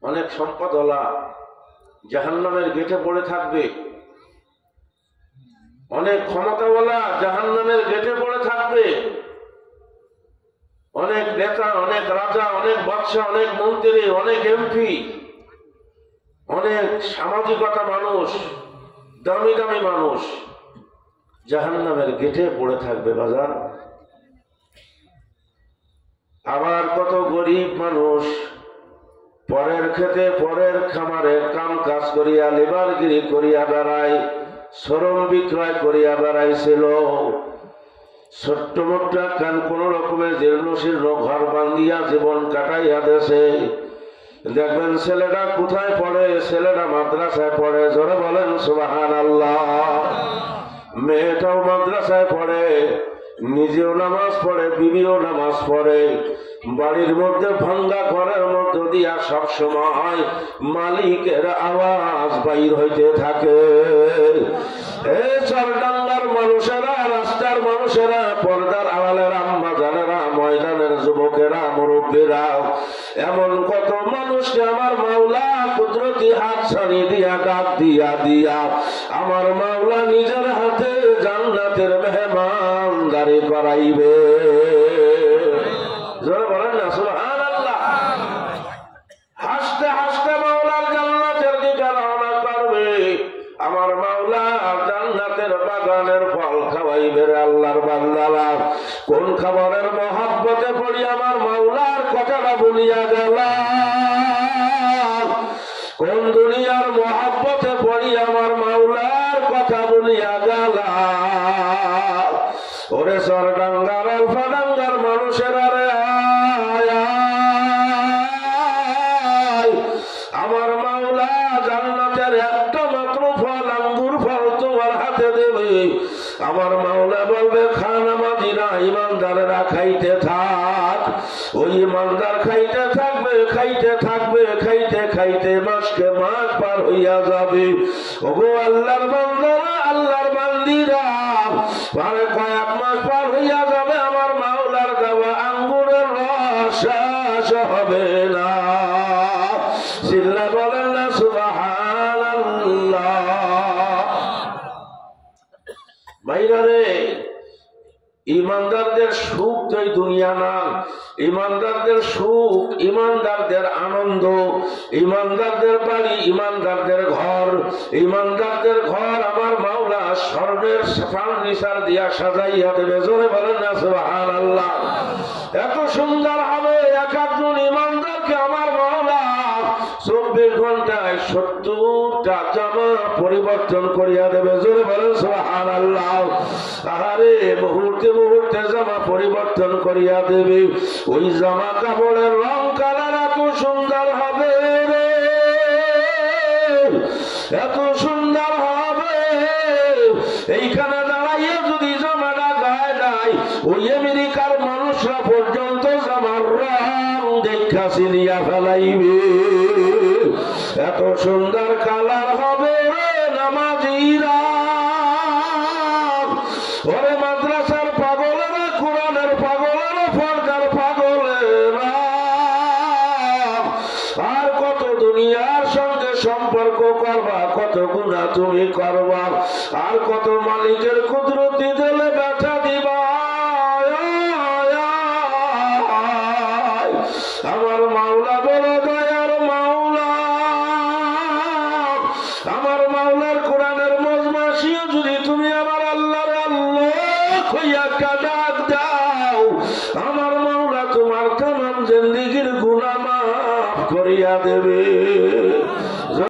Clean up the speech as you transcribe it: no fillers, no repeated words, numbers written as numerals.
অনেক সম্পদওয়ালা জাহান্নামের গেটে পড়ে থাকবে, অনেক ক্ষমতাওয়ালা জাহান্নামের গেটে পড়ে থাকবে, অনেক নেতা, অনেক রাজা, অনেক বাদশা, অনেক মন্ত্রী, অনেক এমপি, অনেক সামাজিকতা মানুষ, দামি দামি মানুষ জাহান্নামের গেটে পড়ে থাকবে বাজার। আবার কত গরিব মানুষ পরের খেতে পরের খামারে কাম কাজ করিয়া লেবারগিরি করিয়া বেড়ায়, শ্রম বিক্রয় করিয়া বেড়াইছিল, ছোট্ট মোট্ট কান কোন রকমের জীর্ণ শীর্ণ ঘর বান্ধিয়া জীবন কাটাইয়া দেশে। দেখবেন ছেলেটা কোথায় পড়ে? ছেলেটা মাদ্রাসায় পড়ে, জোরে বলেন সুবহানাল্লাহ। মেয়েটাও মাদ্রাসায় পড়ে, নিজেও নামাজ পড়ে, বিবিও নামাজ পড়ে, বাড়ির মধ্যে ভাঙ্গা ঘরের মধ্য দিয়া সব সময় মালিকের আওয়াজ বাইর হইতে থাকে। এই চরডাঙ্গার মানুষেরা, রাস্তার মানুষেরা, পর্দার আড়ালের আম্মা জানেরা, ময়দানের যুবকেরা, মুরব্বীরা, এমন কত মানুষকে আমার মাওলা কুদরতি হাত ছাড়ি দিয়া ডাক দিয়া দিয়া আমার মাওলা নিজের হাতে জান্নাতের মেহমানদারি করাইবে। জোরে বলেন না সুবহানাল্লাহ। হাসতে হাসতে মাওলার জান্নাতের দিকে রওনা করবে, আমার মাওলা জান্নাতের বাগানের ফল খাওয়াইবে রে আল্লাহর বান্দারা। কোন খাবারের মহব্বতে পড়ি আমার মাওলার কথাটা ভুলিয়া গেল, কোন দুনিয়ার মহব্বতে পড়ি আমার মাওলার কথা ভুলিয়া গেল। ওরে চরডাঙ্গার আলফাডাঙ্গার মানুষেরা রে, আমার মাওলা জান্নাতের একটা মাত্র ফল, আঙ্গুর ফল তোমার হাতে দেবে। আমার মাওলা বলবে খানামাজিরা, ইমানদারেরা খাইতে থাক। ওই ইমানদার খাইতে থাকবে, খাইতে থাকবে, খাইতে খাইতে মাসকে মাস পার হইয়া যাবে। ওগো আল্লাহর বান্দারা, আল্লাহর বান্দিরা, মানে কয়েক মাস পার হইয়া যাবে, আমার মাওলার দেওয়া আঙ্গুরের রস শেষ হবে না। চিল্লা বলেন না সুবহানাল্লাহ। ভাইরা রে, ইমানদারদের সুখ তো এই দুনিয়া না, ইমানদারদের সুখ, ইমানদারদের আনন্দ, ইমানদারদের বাড়ি, ইমানদারদের ঘর, ইমানদারদের ঘর আমার মাওলা স্বর্ণের ফার্নিচার দিয়া সাজাইয়া দেবে। জোরে বলেন না সুবহানাল্লাহ। এত সুন্দর হবে এক একজন ইমানদারকে আমার মাওলা 24 ঘন্টায় 70টা জামা পরিবর্তন করিয়া দেবে। জোরে বলেন সুবহানাল্লাহ। আরে মুহূর্তে মুহূর্তে জামা পরিবর্তন করিয়া দেবে। ওই জামা কাপড়ের রং কালার এত সুন্দর হবে রে, এত সুন্দর হবে, এইখানে দাঁড়াইয়ে যদি জামাটা গায়ে দেয়, ওই আমেরিকার মানুষরা পর্যন্ত জামার রং দেখা চিনিয়া ফেলাইবে। এত সুন্দর কালার হবে রে নামাজিরা। ওরে মাদ্রাসার পাগলেরা, কোরআনের পাগলেরা, পর্দার পাগলেরা, আর কত দুনিয়ার সঙ্গে সম্পর্ক করবা, কত গুনাহ তুমি করবা, আর কত মালিকের কুদরতি দিলে ব্যথা দিবা। আমার মাওলা বড় দয়ার মাওলা। আমার মাওলার কোরআনের মজমাসিও যদি তুমি আমার আল্লাহর আল্লাহ কইয়া ডাক দাও, আমার মাওলা তোমার তামাম জিন্দেগীর গুনাহ মাফ করিয়া দেবে।